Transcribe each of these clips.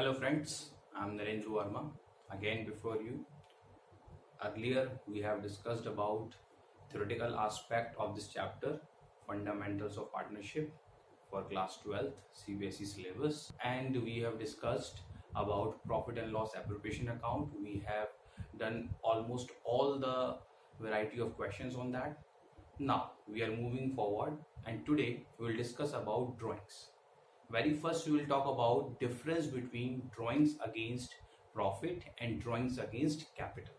Hello friends, I'm Narendra Verma again before you. Earlier we have discussed about theoretical aspect of this chapter, fundamentals of partnership for class 12th CBSE syllabus, and we have discussed about profit and loss appropriation account. We have done almost all the variety of questions on that. Now we are moving forward and today we will discuss about drawings. Very first we will talk about difference between drawings against profit and drawings against capital,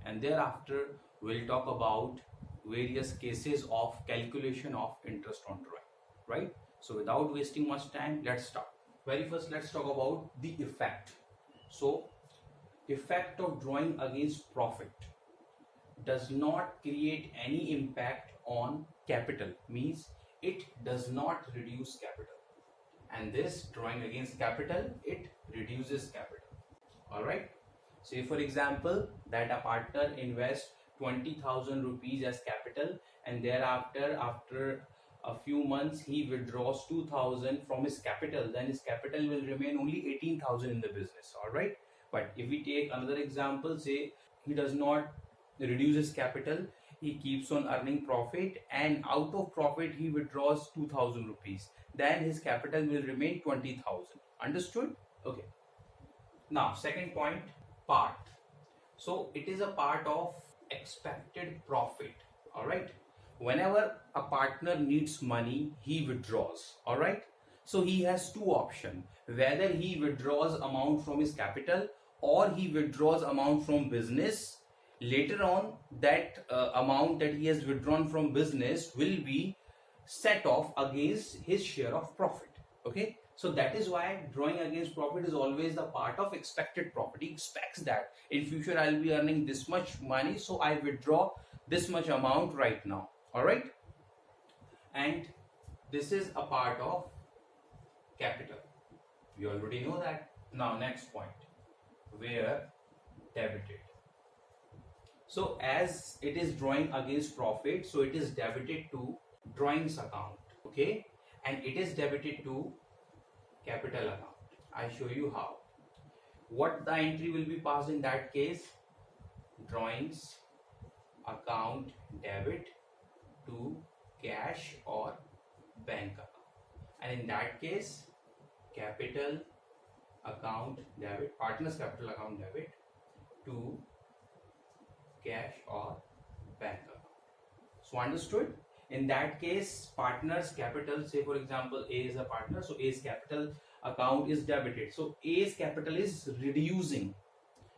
and thereafter we'll talk about various cases of calculation of interest on drawing, right? So without wasting much time, let's start. Very first let's talk about the effect. So effect of drawing against profit does not create any impact on capital, means it does not reduce capital, and this drawing against capital, it reduces capital. All right, say for example that a partner invests 20,000 rupees as capital, and thereafter after a few months he withdraws 2,000 from his capital, then his capital will remain only 18,000 in the business. All right, but if we take another example, say he does not reduce his capital, he keeps on earning profit, and out of profit he withdraws 2,000 rupees, then his capital will remain 20,000. Understood? Okay. Now second point, part. So it is a part of expected profit. All right, whenever a partner needs money, he withdraws. All right, so he has two options, whether he withdraws amount from his capital or he withdraws amount from business. Later on, that amount that he has withdrawn from business will be set off against his share of profit. Okay, so that is why drawing against profit is always the part of expected profit. He expects that in future I'll be earning this much money, so I withdraw this much amount right now. All right, and this is a part of capital. We already know that. Now next point, where debited. So as it is drawing against profit, so it is debited to drawings account, okay, and it is debited to capital account. I show you how. What the entry will be passed in that case? Drawings account debit to cash or bank account, and in that case capital account debit, partners capital account debit to cash or bank account. So understood? In that case, partners capital, say for example A is a partner, so A's capital account is debited, so A's capital is reducing,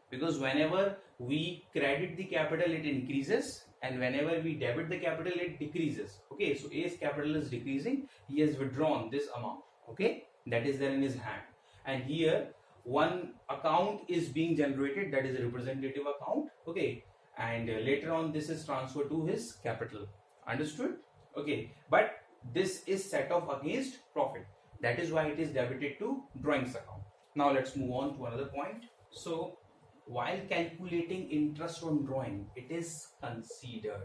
because whenever we credit the capital it increases, and whenever we debit the capital it decreases. Okay, so A's capital is decreasing, he has withdrawn this amount, okay, that is there in his hand, and here one account is being generated, that is a representative account, okay, and later on this is transferred to his capital. Understood? Okay, but this is set off against profit, that is why it is debited to drawings account. Now let's move on to another point. So while calculating interest on drawing, it is considered,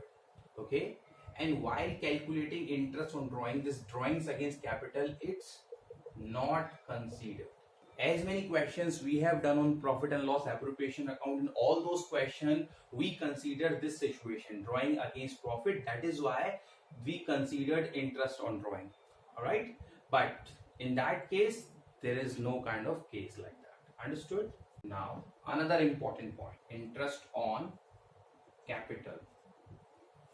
okay, and while calculating interest on drawing, this drawings against capital, it's not considered. As many questions we have done on profit and loss appropriation account, in all those questions we considered this situation, drawing against profit, that is why we considered interest on drawing. All right, but in that case there is no kind of case like that. Understood? Now another important point, interest on capital.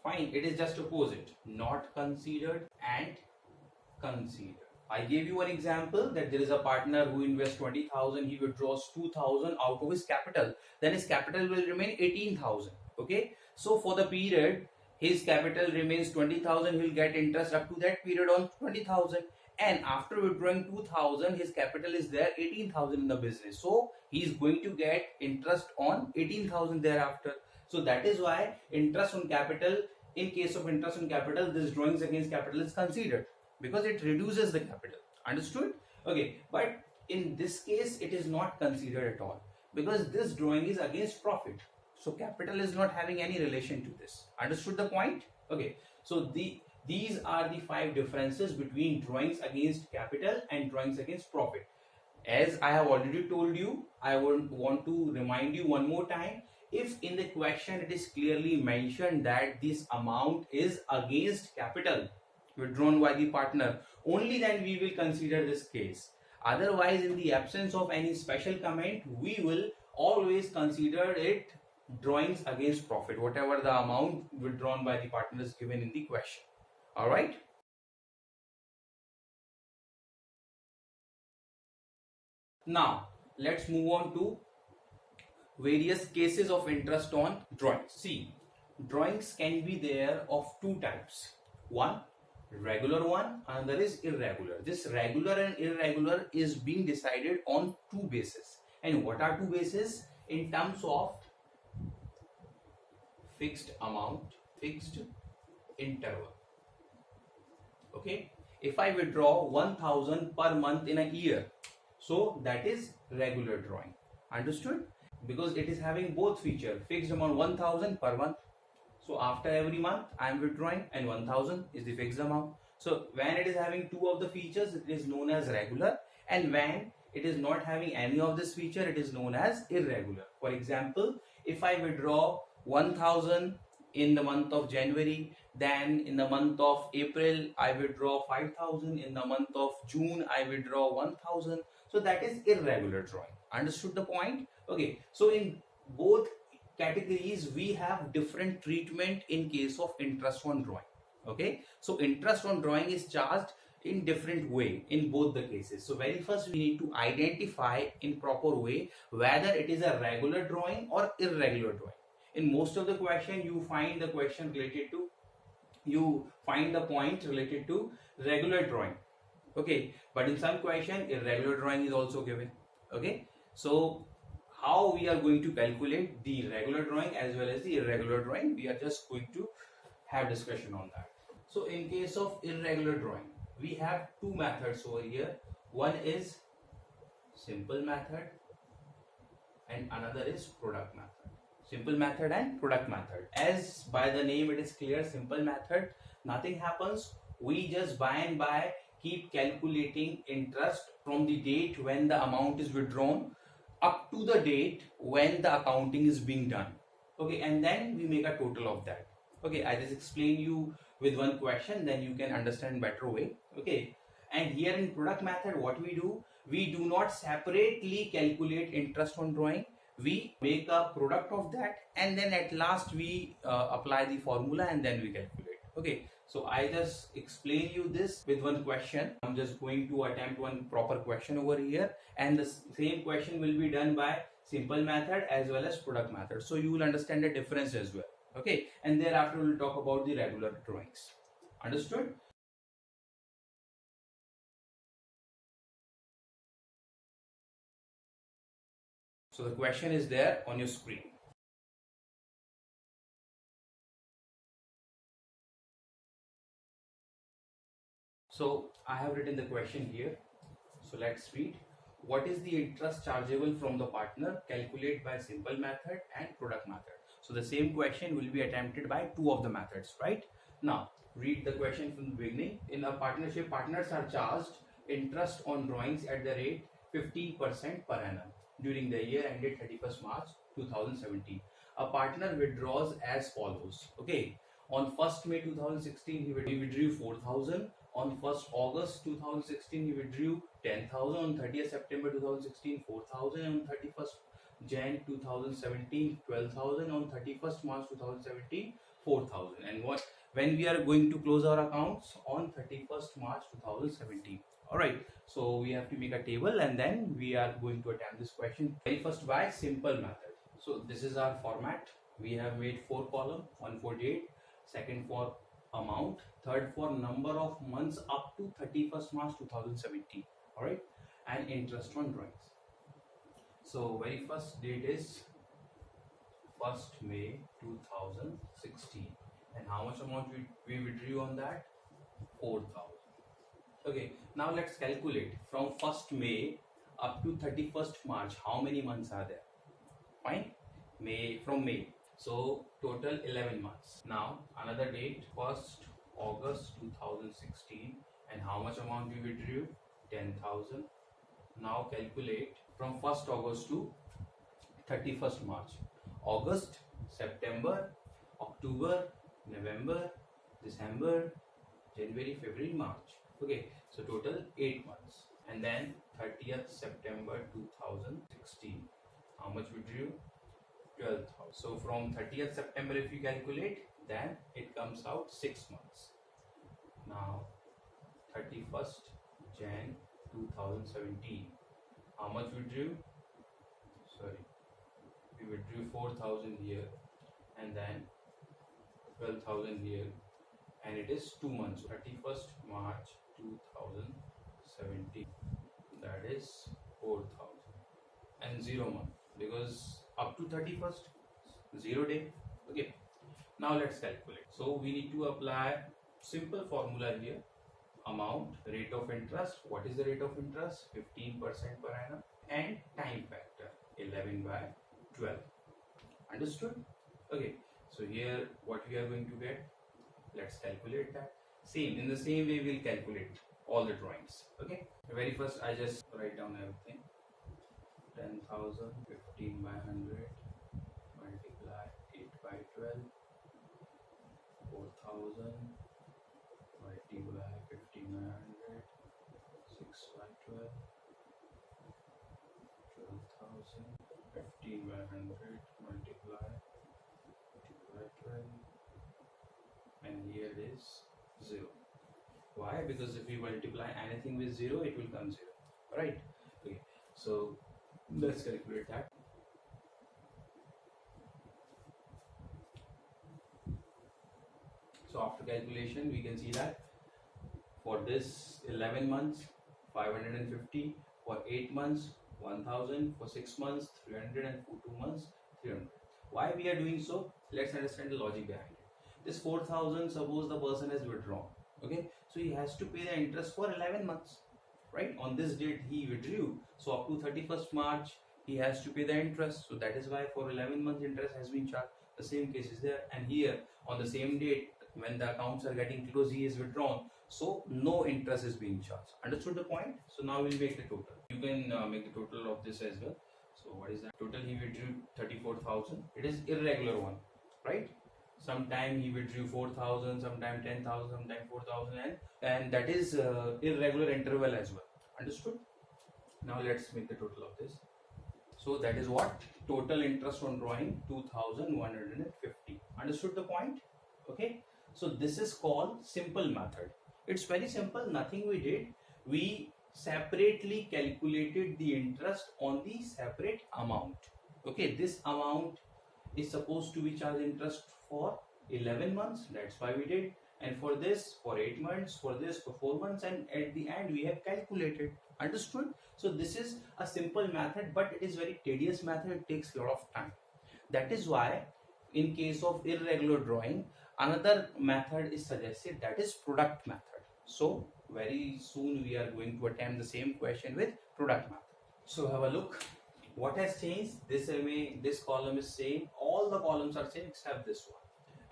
Fine, it is just opposite, not considered and considered. I gave you an example that there is a partner who invests 20,000, he withdraws 2,000 out of his capital, then his capital will remain 18,000. Okay, so for the period his capital remains 20,000, he will get interest up to that period on 20,000, and after withdrawing 2,000 his capital is there 18,000 in the business, so he is going to get interest on 18,000 thereafter. So that is why interest on capital, in case of interest on capital, this drawings against capital is considered, because it reduces the capital. Understood? Okay, but in this case it is not considered at all, because this drawing is against profit, so capital is not having any relation to this. Understood the point? Okay, so these are the 5 differences between drawings against capital and drawings against profit. As I have already told you, I would want to remind you one more time. If in the question it is clearly mentioned that this amount is against capital withdrawn by the partner, only then we will consider this case. Otherwise, in the absence of any special comment, we will always consider it drawings against profit, whatever the amount withdrawn by the partner is given in the question. All right. Now, let's move on to various cases of interest on drawings. See, drawings can be there of two types. One, regular one, another is irregular. This regular and irregular is being decided on two bases. And what are two bases? In terms of fixed amount, fixed interval. Okay, if I withdraw 1000 per month in a year, so that is regular drawing. Understood? Because it is having both feature, fixed amount 1000 per month. So after every month I am withdrawing, and 1000 is the fixed amount. So when it is having two of the features, it is known as regular, and when it is not having any of this feature, it is known as irregular. For example, if I withdraw 1000 in the month of January, then in the month of April I withdraw 5000, in the month of June I withdraw 1000, so that is irregular drawing. Understood the point? Okay, so in both categories we have different treatment in case of interest on drawing. Okay, so interest on drawing is charged in different way in both the cases. So very first we need to identify in proper way whether it is a regular drawing or irregular drawing. In most of the question you find the question related to, you find the point related to regular drawing. Okay, but in some question irregular drawing is also given. Okay, so how we are going to calculate the regular drawing as well as the irregular drawing, we are just going to have discussion on that. So in case of irregular drawing, we have two methods over here. One is simple method and another is product method. Simple method and product method. As by the name it is clear, simple method, nothing happens. We just by and by keep calculating interest from the date when the amount is withdrawn up to the date when the accounting is being done. Okay, and then we make a total of that. Okay, I just explain you with one question, then you can understand better way. Okay, and here in product method what we do not separately calculate interest on drawing. We make a product of that, and then at last we apply the formula and then we calculate. Okay, so I just explain you this with one question. I'm just going to attempt one proper question over here, and the same question will be done by simple method as well as product method, so you will understand the difference as well. Okay, and thereafter we will talk about the regular drawings. Understood? So the question is there on your screen. So I have written the question here. So let's read. What is the interest chargeable from the partner? Calculate by simple method and product method. So the same question will be attempted by two of the methods, right? Now read the question from the beginning. In a partnership, partners are charged interest on drawings at the rate 15% per annum during the year ended 31st March 2017. A partner withdraws as follows. Okay, on 1st May 2016 he withdrew 4,000. On 1st August 2016 he withdrew 10,000. On 30th September 2016 4,000. On 31st Jan 2017 12,000. On 31st March 2017 4,000. And when we are going to close our accounts? On 31st March 2017. Alright, so we have to make a table and then we are going to attempt this question very first by simple method. So this is our format. We have made 4 columns, 148, second for amount, third for number of months up to 31st March 2017. Alright, and interest on drawings. So very first date is 1st May 2016, and how much amount we withdrew on that? 4,000. Okay, now let's calculate from 1st May up to 31st March. How many months are there? Fine, from May. So total 11 months. Now another date, 1st August 2016, and how much amount we withdrew? 10,000. Now calculate from 1st August to 31st March. August, September, October, November, December, January, February, March. Okay, so total 8 months. And then 30th September 2016. How much we drew? 12,000. So from 30th September if you calculate, then it comes out 6 months. Now 31st Jan 2017. How much we drew? Sorry, we withdrew 4,000 here and then 12,000 here, and it is 2 months. 31st March 2017, that is 4,000 and 0 month, because up to 31st 0 day. Okay, now let's calculate. So we need to apply simple formula here. Amount, rate of interest. What is the rate of interest? 15% per annum, and time factor 11/12. Understood? Okay, so here what we are going to get, let's calculate that. In the same way we'll calculate all the drawings. Okay, very first I just write down everything. 10,000, 15/100 multiply 8/12, 4,000 multiply 15/100, 6/12, 12,000, 15/100 multiply 2/12, and here is 0. Why? Because if we multiply anything with 0, it will come 0. Right? Okay. So let's calculate that. So after calculation, we can see that for this 11 months, 550, for 8 months, 1000, for 6 months, 300, and for 2 months, 300. Why we are doing so? Let's understand the logic behind it. This 4,000, suppose the person has withdrawn. Okay, so he has to pay the interest for 11 months. Right? On this date he withdrew. So up to 31st March, he has to pay the interest. So that is why for 11 months interest has been charged. The same case is there. And here on the same date, when the accounts are getting close, he is withdrawn, so no interest is being charged. Understood the point? So now we'll make the total. You can make the total of this as well. So what is that? Total he withdrew 34,000. It is irregular one, right? Sometime he withdrew 4,000, sometime 10,000, sometime 4,000, and that is irregular interval as well. Understood? Now let's make the total of this. So that is what? Total interest on drawing 2,150. Understood the point? Okay. So this is called simple method. It's very simple, nothing we did. We separately calculated the interest on the separate amount. Okay, this amount is supposed to be charged interest for 11 months, that's why we did. And for this, for 8 months, for this, for 4 months, and at the end we have calculated. Understood? So this is a simple method, but it is very tedious method, it takes a lot of time. That is why in case of irregular drawing, another method is suggested, that is product method. So very soon we are going to attempt the same question with product method. So have a look. What has changed? This column is same. All the columns are same except this one.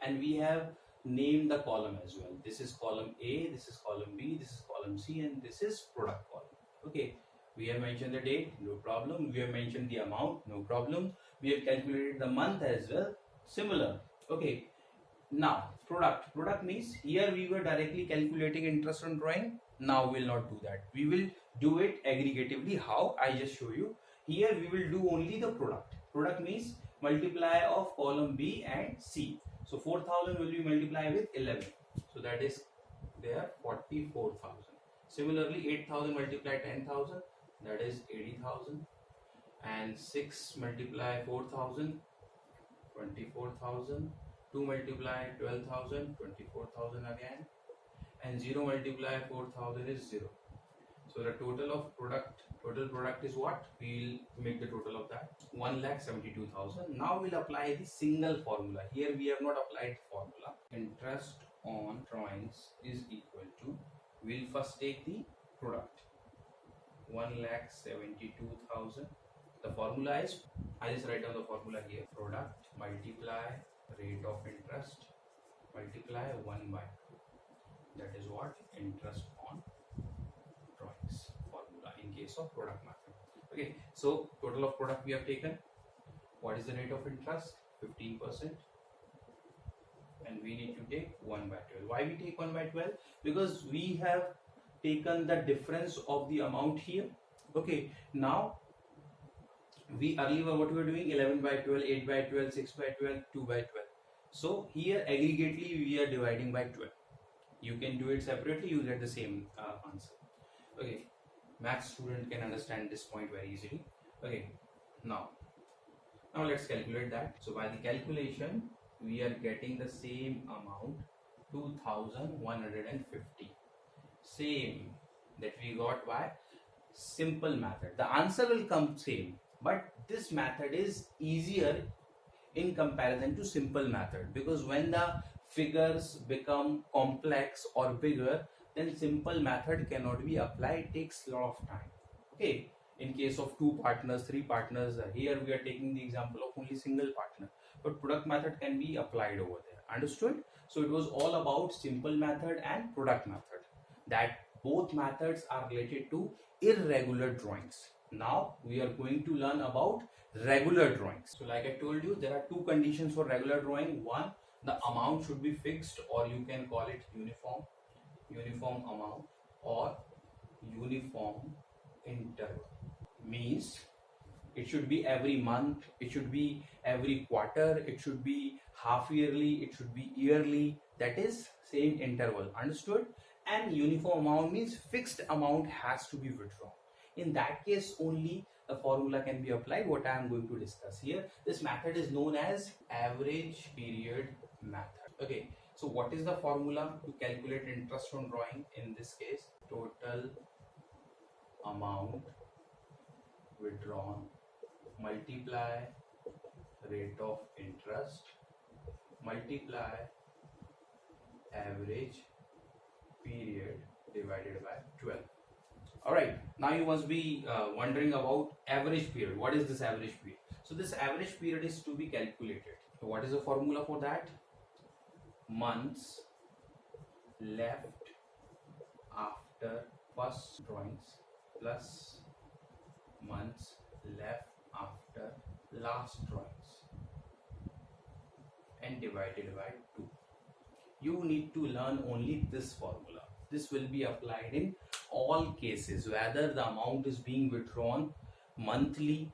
And we have named the column as well. This is column A, this is column B, this is column C, and this is product column. Okay. We have mentioned the date, no problem. We have mentioned the amount, no problem. We have calculated the month as well, similar. Okay. Now product means here we were directly calculating interest on drawing. Now we will not do that. We will do it aggregatively. How? I just show you. Here we will do only the product. Product means multiply of column B and C. So 4,000 will be multiplied with 11. So that is there 44,000. Similarly 8,000 multiply 10,000, that is 80,000. And 6 multiply 4,000, 24,000. 2 multiply 12,000, 24,000 again, and 0 multiply 4,000 is 0. So the total product is what? We'll make the total of that, 1,72,000. Now we'll apply the single formula. Here we have not applied formula. Interest on drawings is equal to, we'll first take the product, 1,72,000. The formula is, I just write down the formula here, product multiply rate of interest multiply 1/2. That is what? Interest on drawings formula in case of product method. Okay, so total of product we have taken. What is the rate of interest? 15%. And we need to take 1 by 12. Why we take 1 by 12? Because we have taken the difference of the amount here. Okay, now we earlier what we were doing, 11 by 12, 8 by 12, 6 by 12, 2 by 12. So here aggregately we are dividing by 12. You can do it separately, you get the same answer. Okay, math student can understand this point very easily. Okay, now let's calculate that. So by the calculation we are getting the same amount, 2150. Same that we got by simple method. The answer will come same, but this method is easier in comparison to simple method, because when the figures become complex or bigger, then simple method cannot be applied. It takes a lot of time. Okay, in case of 2 partners, 3 partners, here we are taking the example of only single partner, but product method can be applied over there. Understood? So it was all about simple method and product method, that both methods are related to irregular drawings. Now we are going to learn about regular drawings. So like I told you, there are 2 conditions for regular drawing. One, the amount should be fixed, or you can call it uniform amount, or uniform interval. Means it should be every month, it should be every quarter, it should be half yearly, it should be yearly. That is same interval. Understood? And uniform amount means fixed amount has to be withdrawn. In that case only the formula can be applied, what I am going to discuss here. This method is known as average period method. Okay, so what is the formula to calculate interest on drawing? In this case, total amount withdrawn multiply rate of interest multiply average period divided by 12. Alright, now you must be wondering about average period. What is this average period? So this average period is to be calculated. So what is the formula for that? Months left after first drawings plus months left after last drawings and divided by 2. You need to learn only this formula. This will be applied in all cases, whether the amount is being withdrawn monthly,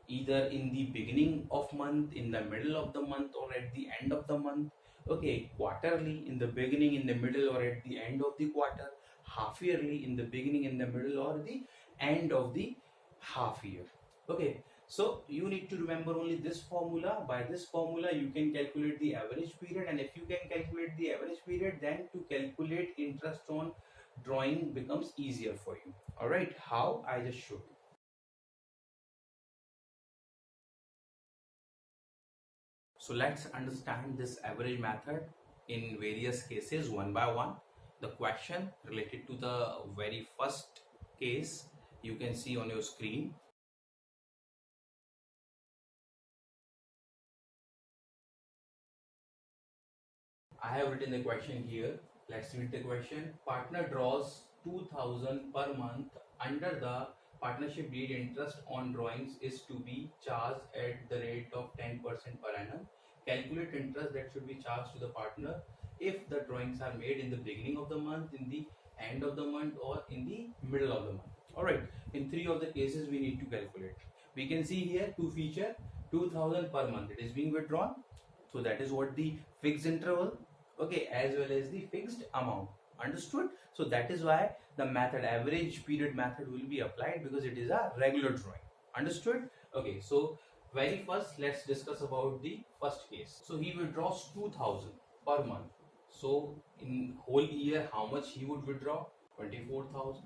either in the beginning of month, in the middle of the month, or at the end of the month. Okay, quarterly, in the beginning, in the middle, or at the end of the quarter. Half yearly, in the beginning, in the middle, or the end of the half year. Okay, so you need to remember only this formula. By this formula you can calculate the average period, and if you can calculate the average period, then to calculate interest on drawing becomes easier for you. Alright, how? I just showed you. So let's understand this average method in various cases one by one. The question related to the very first case you can see on your screen. I have written the question here. Let's read the question. Partner draws 2000 per month under the partnership deed. Interest on drawings is to be charged at the rate of 10% per annum. Calculate interest that should be charged to the partner if the drawings are made in the beginning of the month, in the end of the month, or in the middle of the month. Alright, in 3 of the cases we need to calculate. We can see here 2 feature, 2000 per month it is being withdrawn. So that is what the fixed interval, okay, as well as the fixed amount. Understood? So that is why the method, average period method, will be applied, because it is a regular drawing. Understood? Okay, so very first let's discuss about the first case. So he withdraws 2000 per month. So in whole year how much he would withdraw? 24,000.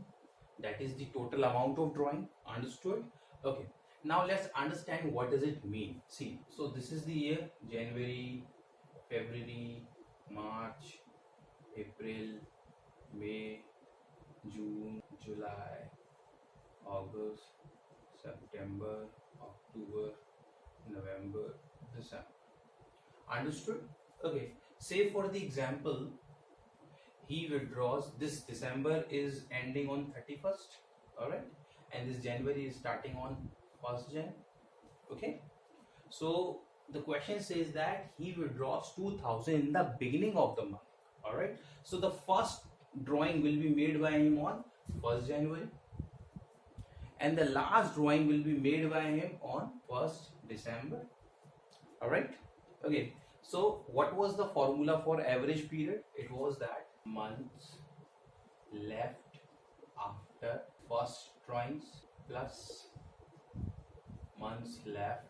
That is the total amount of drawing. Understood? Okay. Now let's understand what does it mean. See, so this is the year: January, February, March, April, May, June, July, August, September, October, November, December. Understood? Okay. Say for the example, he withdraws, this December is ending on 31st, alright, and this January is starting on 1st Jan. Okay, so the question says that he withdraws 2000 in the beginning of the month. All right, so the first drawing will be made by him on 1st January, and the last drawing will be made by him on 1st December. All right, okay, so what was the formula for average period? It was that months left after first drawings plus months left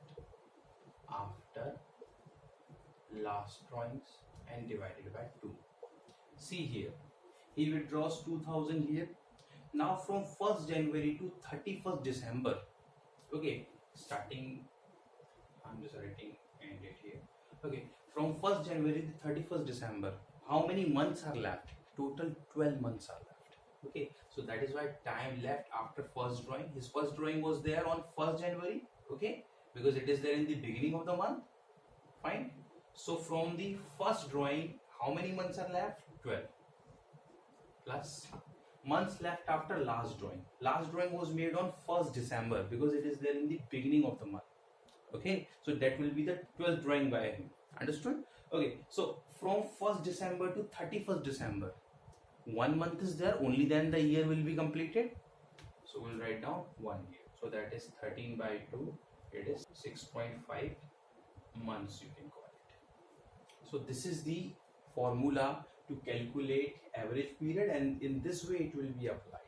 after last drawings and divided by 2. See here, he withdraws 2000 here. Now from 1st January to 31st December, okay, starting, I'm just writing end date here. Okay, from 1st January to 31st December, how many months are left? Total 12 months are left. Okay, so that is why time left after first drawing. His first drawing was there on 1st January, okay, because it is there in the beginning of the month. Fine. So from the first drawing, how many months are left? 12 plus months left after last drawing. Last drawing was made on 1st December because it is there in the beginning of the month. Okay, so that will be the 12th drawing by him. Understood? Okay, so from 1st December to 31st December, 1 month is there, only then the year will be completed. So we'll write down 1 year. So that is 13 by 2, it is 6.5 months, you can call it. So this is the formula to calculate average period, and in this way it will be applied.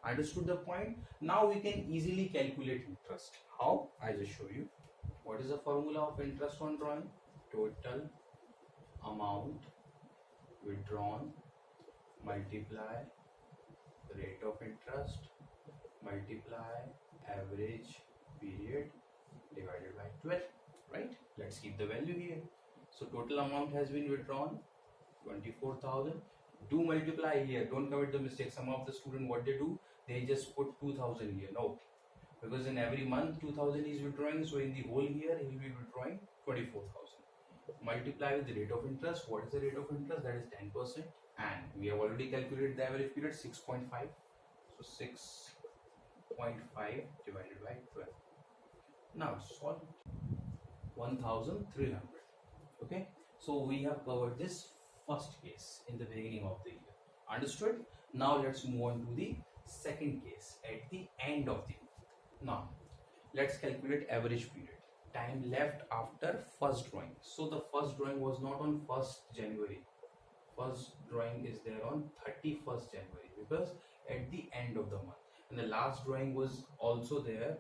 Understood the point? Now we can easily calculate interest. How? I just show you. What is the formula of interest on drawing? Total amount withdrawn multiply rate of interest multiply average period divided by 12, right? Let's keep the value here. So total amount has been withdrawn 24,000. Do multiply here. Don't commit the mistake. Some of the students, what they do, they just put 2,000 here. No, because in every month 2,000 is withdrawing, so in the whole year he will be withdrawing 24,000. Multiply with the rate of interest. What is the rate of interest? That is 10%, and we have already calculated the average period 6.5. So 6.5 divided by 12. Now solve 1,300. Okay, so we have covered this first case in the beginning of the year. Understood? Now let's move on to the second case at the end of the year. Now let's calculate average period. Time left after first drawing. So the first drawing was not on 1st January. First drawing is there on 31st January because at the end of the month. And the last drawing was also there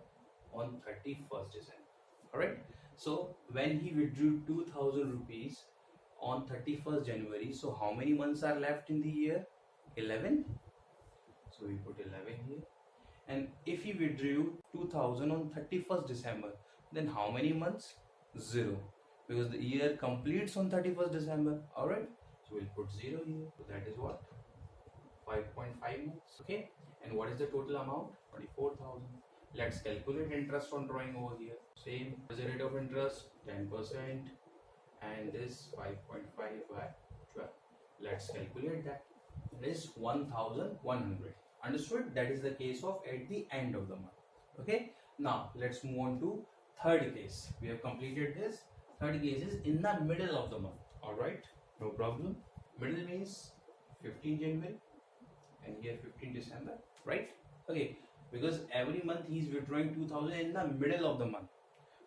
on 31st December. Alright. So when he withdrew 2,000 rupees on 31st January, so how many months are left in the year? 11. So we put 11 here. And if he withdrew 2,000 on 31st December, then how many months? 0. Because the year completes on 31st December. Alright. So we'll put 0 here. So that is what? 5.5 months. Okay. And what is the total amount? 24,000. Let's calculate interest on drawing over here. Same. What is the rate of interest? 10%. And this 5.5 by 12. Let's calculate that. That is 1,100. Understood? That is the case of at the end of the month. Okay. Now let's move on to third case. We have completed this. Third case is in the middle of the month. Alright. No problem. Middle means 15 January and here 15 December. Right? Okay. Because every month he is withdrawing 2,000 in the middle of the month.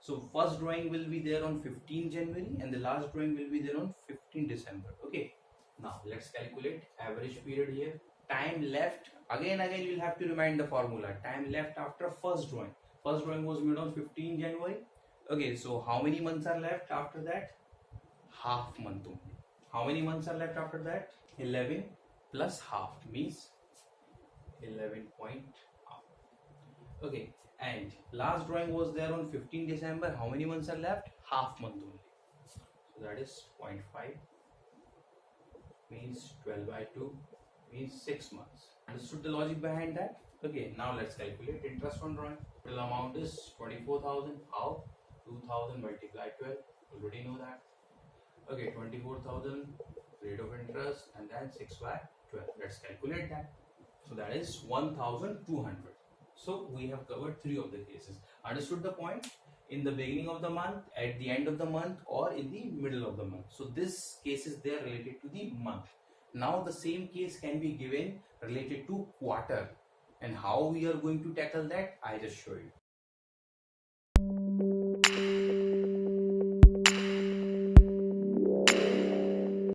So first drawing will be there on 15 January and the last drawing will be there on 15 December. Okay. Now let's calculate average period here. Time left. Again you will have to remind the formula. Time left after first drawing. First drawing was made on 15 January. Okay. So how many months are left after that? Half month only. How many months are left after that? 11 plus half means 11 point half. Okay. And last drawing was there on 15 December. How many months are left? Half month only. So that is 0.5 means 12 by 2 means 6 months. Understood the logic behind that? Okay, now let's calculate interest on drawing. Total amount is 24,000. How? 2,000 multiply 12. Already know that. Okay, 24,000 rate of interest and then 6 by 12. Let's calculate that. So that is 1,200. So we have covered 3 of the cases. Understood the point? In the beginning of the month, at the end of the month, or in the middle of the month. So this cases they are related to the month. Now the same case can be given related to quarter, and how we are going to tackle that I just show you.